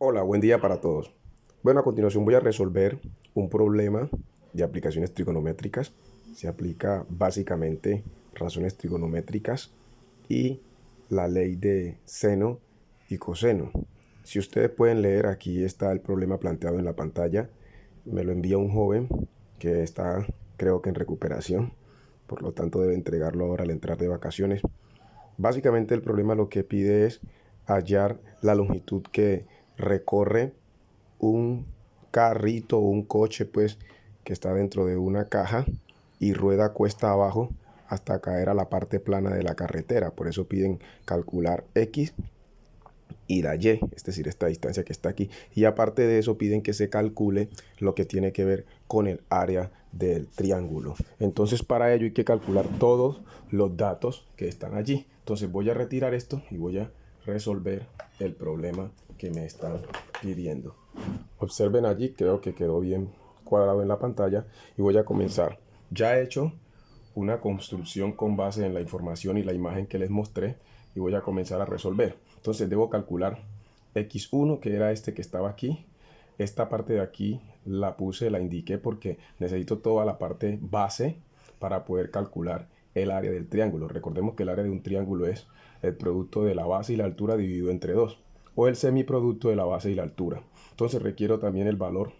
Hola, buen día para todos. Bueno, a continuación voy a resolver un problema de aplicaciones trigonométricas. Se aplica básicamente razones trigonométricas y la ley de seno y coseno. Si ustedes pueden leer, aquí está el problema planteado en la pantalla. Me lo envía un joven que está, creo que en recuperación, por lo tanto debe entregarlo ahora al entrar de vacaciones. Básicamente el problema lo que pide es hallar la longitud que recorre un carrito o un coche, pues, que está dentro de una caja y rueda cuesta abajo hasta caer a la parte plana de la carretera. Por eso piden calcular X y la Y, es decir, esta distancia que está aquí. Y aparte de eso piden que se calcule lo que tiene que ver con el área del triángulo. Entonces para ello hay que calcular todos los datos que están allí. Entonces voy a retirar esto y voy a resolver el problema que me están pidiendo. Observen allí, creo que quedó bien cuadrado en la pantalla y voy a comenzar. Ya he hecho una construcción con base en la información y la imagen que les mostré y voy a comenzar a resolver. Entonces debo calcular x1, que era este que estaba aquí. Esta parte de aquí la puse, la indiqué porque necesito toda la parte base para poder calcular el área del triángulo. Recordemos que el área de un triángulo es el producto de la base y la altura dividido entre 2, o el semiproducto de la base y la altura. Entonces requiero también el valor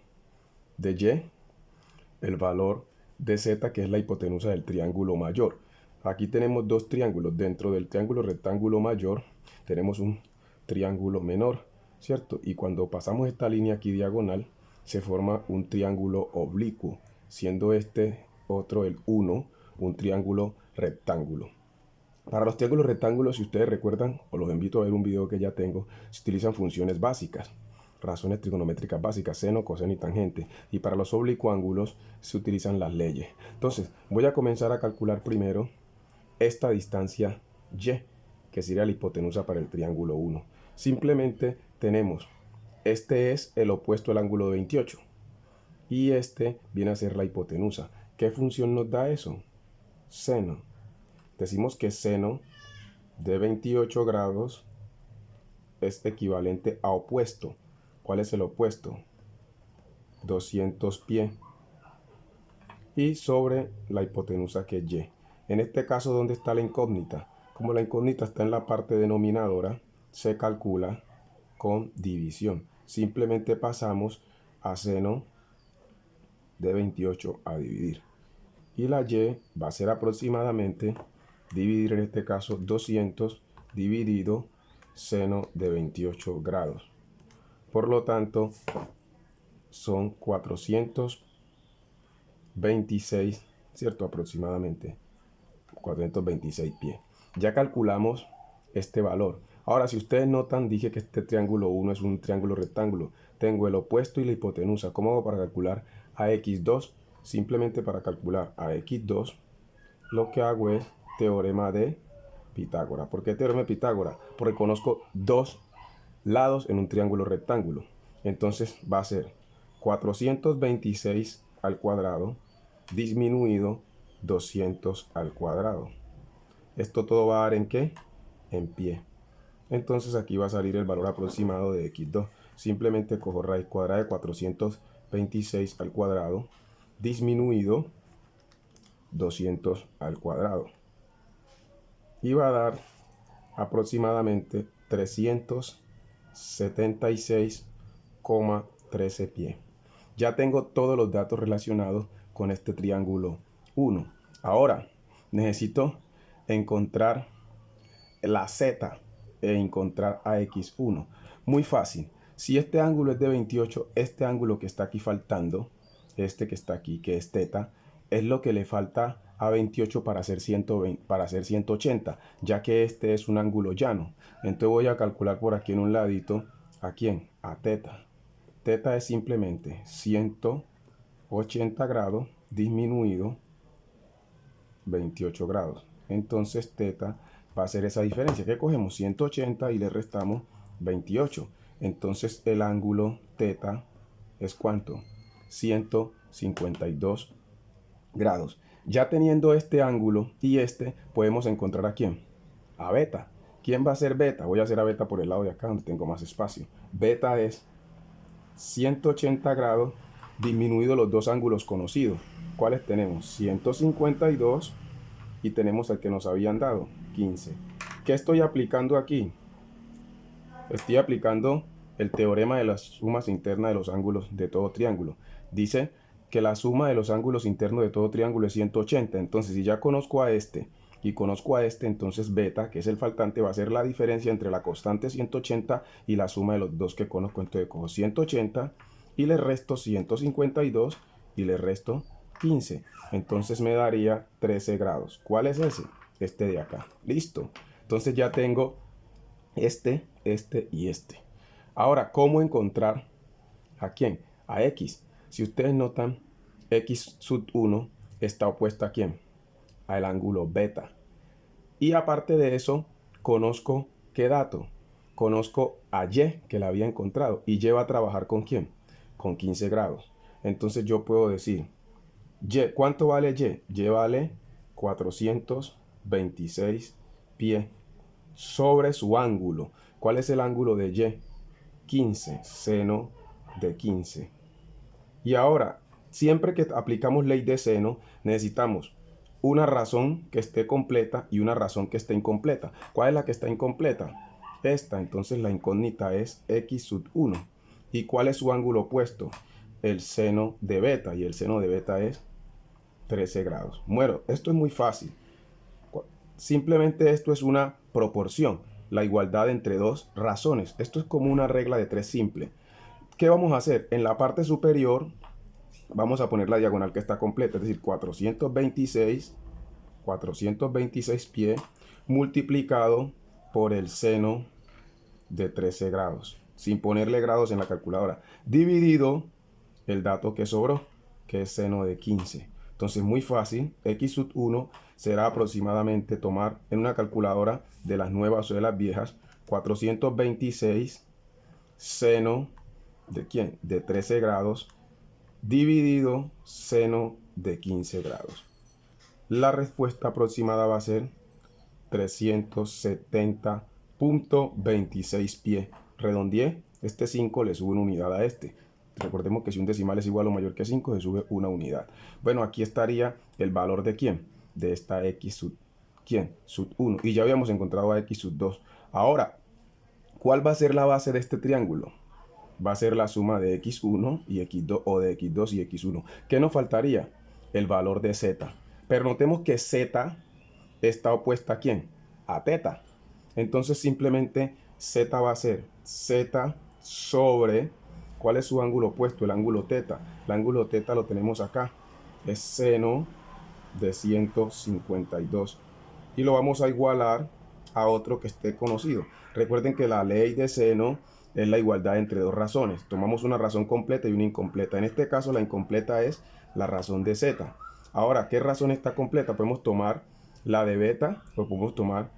de y, el valor de z, que es la hipotenusa del triángulo mayor. Aquí tenemos dos triángulos. Dentro del triángulo rectángulo mayor tenemos un triángulo menor, ¿cierto? Y cuando pasamos esta línea aquí diagonal, se forma un triángulo oblicuo, siendo este otro, el 1, un triángulo rectángulo. Para los triángulos rectángulos, si ustedes recuerdan, o los invito a ver un video que ya tengo, se utilizan funciones básicas, razones trigonométricas básicas, seno, coseno y tangente. Y para los oblicuángulos se utilizan las leyes. Entonces, voy a comenzar a calcular primero esta distancia y, que sería la hipotenusa para el triángulo 1. Simplemente tenemos, este es el opuesto al ángulo de 28 y este viene a ser la hipotenusa. ¿Qué función nos da eso? Seno. Decimos que seno de 28 grados es equivalente a opuesto. ¿Cuál es el opuesto? 200 pi. Y sobre la hipotenusa, que es y. En este caso, ¿dónde está la incógnita? Como la incógnita está en la parte denominadora, se calcula con división. Simplemente pasamos a seno de 28 a dividir. Y la y va a ser aproximadamente dividir, en este caso, 200 dividido seno de 28 grados. Por lo tanto, son 426, ¿cierto? Aproximadamente 426 pies. Ya calculamos este valor. Ahora, si ustedes notan, dije que este triángulo 1 es un triángulo rectángulo. Tengo el opuesto y la hipotenusa. ¿Cómo hago para calcular a x2? Simplemente para calcular a x2, lo que hago es teorema de Pitágoras. ¿Por qué teorema de Pitágoras? Porque conozco dos lados en un triángulo rectángulo. Entonces va a ser 426 al cuadrado disminuido 200 al cuadrado. Esto todo va a dar ¿en qué? En pie. Entonces aquí va a salir el valor aproximado de x2. Simplemente cojo raíz cuadrada de 426 al cuadrado disminuido 200 al cuadrado. Y va a dar aproximadamente 376,13 pies. Ya tengo todos los datos relacionados con este triángulo 1. Ahora necesito encontrar la z e encontrar a x1. Muy fácil. Si este ángulo es de 28, este ángulo que está aquí faltando, este que está aquí, que es θ, es lo que le falta a 28 para hacer 120, para hacer 180, ya que este es un ángulo llano. Entonces voy a calcular por aquí en un ladito, ¿a quién? A θ. θ es simplemente 180 grados disminuido 28 grados. Entonces θ va a ser esa diferencia, que cogemos 180 y le restamos 28. Entonces el ángulo θ es ¿cuánto? 152 grados. Ya teniendo este ángulo y este, podemos encontrar ¿a quién? A beta. ¿Quién va a ser beta? Voy a hacer a beta por el lado de acá donde tengo más espacio. Beta es 180 grados disminuido los dos ángulos conocidos. ¿Cuáles tenemos? 152 y tenemos el que nos habían dado, 15. ¿Qué estoy aplicando aquí? Estoy aplicando el teorema de las sumas internas de los ángulos de todo triángulo. Dice que la suma de los ángulos internos de todo triángulo es 180. Entonces, si ya conozco a este y conozco a este, entonces beta, que es el faltante, va a ser la diferencia entre la constante 180 y la suma de los dos que conozco. Entonces, cojo 180 y le resto 152 y le resto 15. Entonces me daría 13 grados. ¿Cuál es ese? Este de acá. Listo. Entonces ya tengo este y este. Ahora, ¿cómo encontrar a quién? A X. Si ustedes notan, X sub 1 está opuesta a quién? Al ángulo beta. Y aparte de eso, conozco ¿qué dato? Conozco a Y, que la había encontrado. Y Y va a trabajar ¿con quién? Con 15 grados. Entonces yo puedo decir, Y, ¿cuánto vale Y? Y vale 426 pies sobre su ángulo. ¿Cuál es el ángulo de Y? 15, seno de 15. Y ahora, siempre que aplicamos ley de seno, necesitamos una razón que esté completa y una razón que esté incompleta. ¿Cuál es la que está incompleta? Esta. Entonces la incógnita es X sub 1. ¿Y cuál es su ángulo opuesto? El seno de beta. Y el seno de beta es 13 grados. Bueno, esto es muy fácil. Simplemente esto es una proporción, la igualdad entre dos razones. Esto es como una regla de tres simple. ¿Qué vamos a hacer? En la parte superior vamos a poner la diagonal que está completa, es decir, 426 pies multiplicado por el seno de 13 grados, sin ponerle grados en la calculadora, dividido el dato que sobró, que es seno de 15. Entonces, muy fácil, X sub 1 será aproximadamente tomar en una calculadora de las nuevas o de las viejas, 426 seno de ¿quién? De 13 grados dividido seno de 15 grados. La respuesta aproximada va a ser 370.26 pies. Redondeé, este 5 le sube una unidad a este. Recordemos que si un decimal es igual o mayor que 5, se sube una unidad. Bueno, aquí estaría el valor de ¿quién? De esta X sub, ¿quién? Sub 1. Y ya habíamos encontrado a X sub 2. Ahora, ¿cuál va a ser la base de este triángulo? Va a ser la suma de X1 y X2, o de X2 y X1. ¿Qué nos faltaría? El valor de Z. Pero notemos que Z está opuesta ¿a quién? A teta. Entonces simplemente Z va a ser Z sobre, ¿cuál es su ángulo opuesto? El ángulo teta. El ángulo teta lo tenemos acá. Es seno de 152. Y lo vamos a igualar a otro que esté conocido. Recuerden que la ley de seno es la igualdad entre dos razones. Tomamos una razón completa y una incompleta. En este caso la incompleta es la razón de Z. Ahora, ¿qué razón está completa? Podemos tomar la de beta o podemos tomar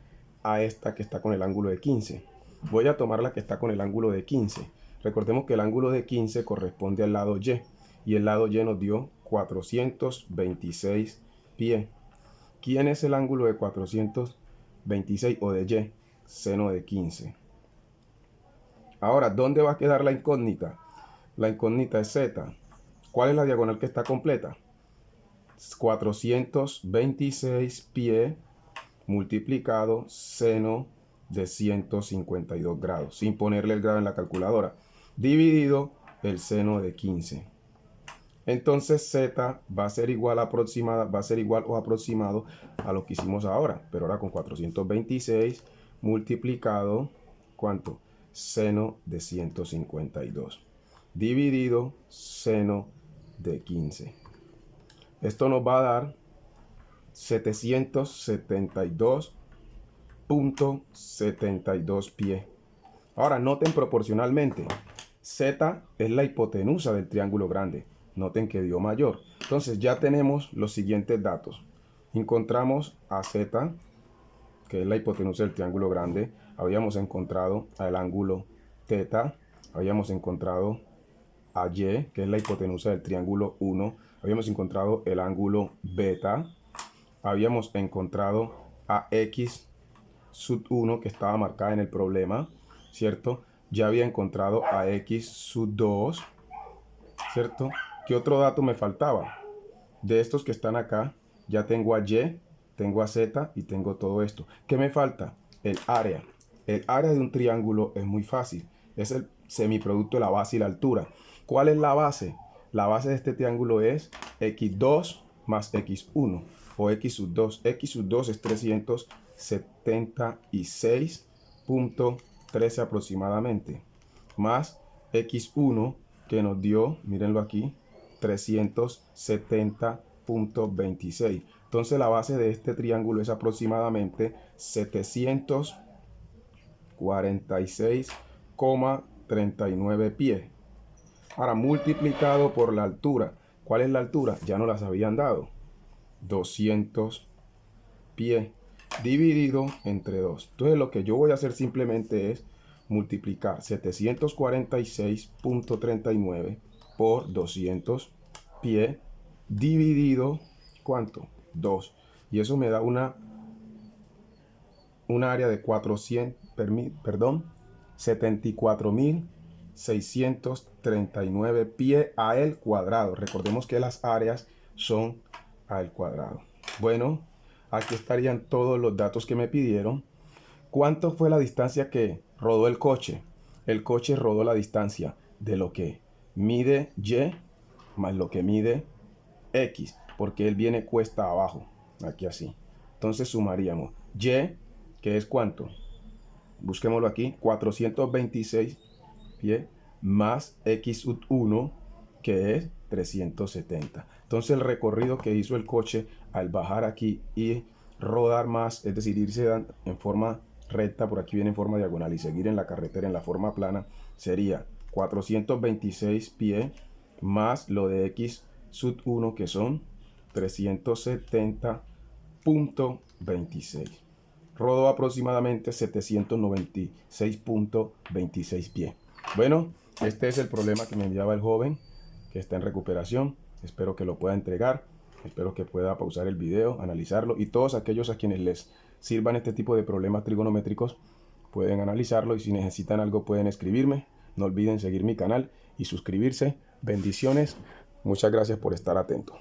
a esta que está con el ángulo de 15. Voy a tomar la que está con el ángulo de 15. Recordemos que el ángulo de 15 corresponde al lado Y. Y el lado Y nos dio 426 pies. ¿Quién es el ángulo de 426 o de Y? Seno de 15. Ahora, ¿dónde va a quedar la incógnita? La incógnita es Z. ¿Cuál es la diagonal que está completa? 426 pies multiplicado seno de 152 grados, sin ponerle el grado en la calculadora, dividido el seno de 15. Entonces Z va a ser igual aproximada, va a ser igual o aproximado a lo que hicimos ahora, pero ahora con 426 multiplicado, ¿cuánto? Seno de 152 dividido seno de 15. Esto nos va a dar 772.72 pies. Ahora noten proporcionalmente, Z es la hipotenusa del triángulo grande. Noten que dio mayor. Entonces ya tenemos los siguientes datos. Encontramos a Z, que es la hipotenusa del triángulo grande. Habíamos encontrado al ángulo teta. Habíamos encontrado a Y, que es la hipotenusa del triángulo 1. Habíamos encontrado el ángulo beta. Habíamos encontrado a X sub 1, que estaba marcada en el problema, ¿cierto? ya había encontrado a x sub 2, ¿cierto? ¿Qué otro dato me faltaba? De estos que están acá, ya tengo a y, tengo a z y tengo todo esto. ¿Qué me falta? El área. El área de un triángulo es muy fácil. Es el semiproducto de la base y la altura. ¿Cuál es la base? La base de este triángulo es x2 más x1 o x sub 2. X sub 2 es 376.13 aproximadamente. Más x1 que nos dio, mírenlo aquí, 370.26. Entonces la base de este triángulo es aproximadamente 746,39 pies. Ahora multiplicado por la altura. ¿Cuál es la altura? Ya no las habían dado. 200 pies dividido entre 2. Entonces lo que yo voy a hacer simplemente es multiplicar 746.39 por 200 pie dividido, ¿cuánto? 2. Y eso me da un área de 74.639 pie al cuadrado. Recordemos que las áreas son al cuadrado. Bueno, aquí estarían todos los datos que me pidieron. ¿Cuánto fue la distancia que rodó el coche? El coche rodó la distancia de lo que mide y más lo que mide x, porque él viene cuesta abajo, aquí así. Entonces sumaríamos y, que es ¿cuánto? Busquémoslo aquí, 426 pie más x sub 1, que es 370. Entonces el recorrido que hizo el coche al bajar aquí y rodar más, es decir, irse en forma recta, por aquí viene en forma diagonal, y seguir en la carretera en la forma plana, sería 426 pie más lo de x sub 1, que son 370.26. Rodó aproximadamente 796.26 pies. Bueno, este es el problema que me enviaba el joven, que está en recuperación. Espero que lo pueda entregar. Espero que pueda pausar el video, analizarlo, y todos aquellos a quienes les sirvan este tipo de problemas trigonométricos pueden analizarlo, y si necesitan algo pueden escribirme. No olviden seguir mi canal y suscribirse. Bendiciones. Muchas gracias por estar atento.